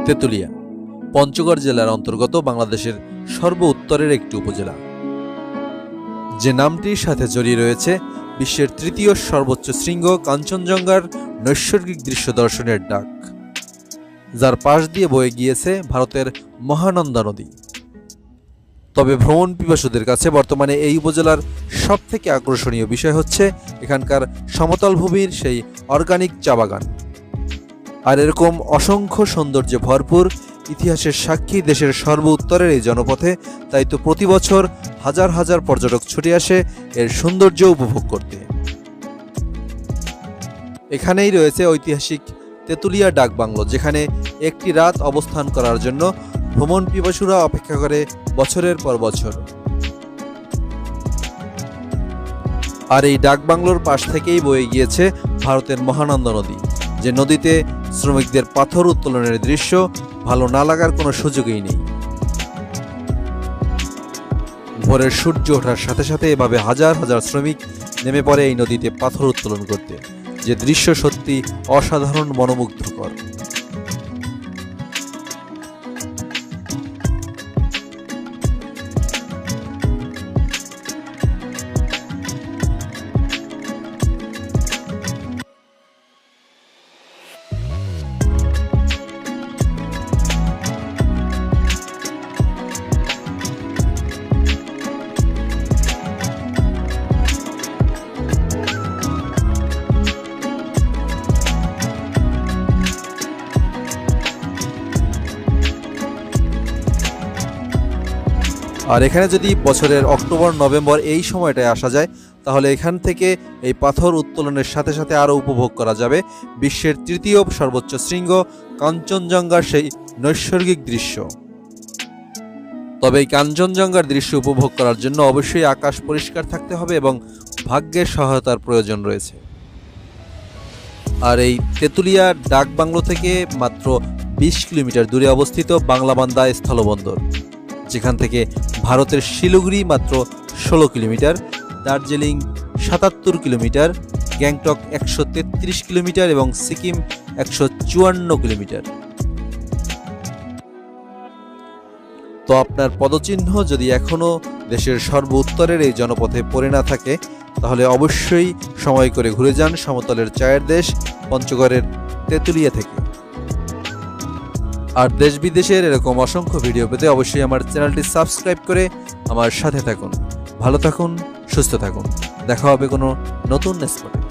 তেতুলিয়া পঞ্চগড় জেলার অন্তর্গত বাংলাদেশের সর্ব উত্তরের একটি উপজেলা, যে নামটির সাথে জড়িয়ে রয়েছে বিশ্বের তৃতীয় সর্বোচ্চ শৃঙ্গ কাঞ্চনজঙ্ঘার নৈসর্গিক দৃশ্য দর্শনের ডাক, যার পাশ দিয়ে বয়ে গিয়েছে ভারতের মহানন্দা নদী। তবে ভ্রমণ পিপাসুদের কাছে বর্তমানে এই উপজেলার সবথেকে আকর্ষণীয় বিষয় হচ্ছে এখানকার সমতল ভূমির সেই অর্গানিক চা বাগান। আর এরকম অসংখ্য সৌন্দর্যে ভরপুর ইতিহাসের সাক্ষী দেশের সর্ব উত্তরের এই জনপথে, তাই তো প্রতি বছর হাজার হাজার পর্যটক ছুটে আসে এর সৌন্দর্য উপভোগ করতে। এখানেই রয়েছে ঐতিহাসিক তেতুলিয়া ডাক বাংলো, যেখানে একটি রাত অবস্থান করার জন্য ভ্রমণ পিপাসুরা অপেক্ষা করে বছরের পর বছর। আর এই ডাক বাংলোর পাশ থেকেই বয়ে গিয়েছে ভারতের মহানন্দা নদী, যে নদীতে শ্রমিকদের পাথর উত্তোলনের দৃশ্য ভালো না লাগার কোনো সুযোগই নেই। ভোরের সূর্য ওঠার সাথে সাথে এভাবে হাজার হাজার শ্রমিক নেমে পড়ে এই নদীতে পাথর উত্তোলন করতে, যে দৃশ্য সত্যি অসাধারণ মনোমুগ্ধকর। আর এখানে যদি বছরের অক্টোবর নভেম্বর এই সময়টায় আসা যায়, তাহলে এখান থেকে এই পাথর উত্তোলনের সাথে সাথে আরও উপভোগ করা যাবে বিশ্বের তৃতীয় সর্বোচ্চ শৃঙ্গ কাঞ্চনজঙ্ঘার সেই নৈসর্গিক দৃশ্য। তবে এই কাঞ্চনজঙ্ঘার দৃশ্য উপভোগ করার জন্য অবশ্যই আকাশ পরিষ্কার থাকতে হবে এবং ভাগ্যের সহায়তার প্রয়োজন রয়েছে। আর এই তেতুলিয়া ডাক বাংলো থেকে মাত্র 20 কিলোমিটার দূরে অবস্থিত বাংলাবান্ধা স্থলবন্দর, যেখান থেকে ভারতের শিলিগুড়ি মাত্র 16 kilometre, Darjeeling 77 kilometre, Gangtok 133 kilometre এবং সিকিম 154 কিলোমিটার। তো আপনার পদচিহ্ন যদি এখনও দেশের সর্ব উত্তরের এই জনপথে পড়ে না থাকে, তাহলে অবশ্যই সময় করে ঘুরে যান সমতলের চায়ের দেশ পঞ্চগড়ের তেতুলিয়া থেকে। আর দেশ বিদেশের এরকম অসংখ্য ভিডিও পেতে অবশ্যই আমার চ্যানেলটি সাবস্ক্রাইব করে আমার সাথে থাকুন। ভালো থাকুন, সুস্থ থাকুন। দেখা হবে কোনো নতুন স্পটে।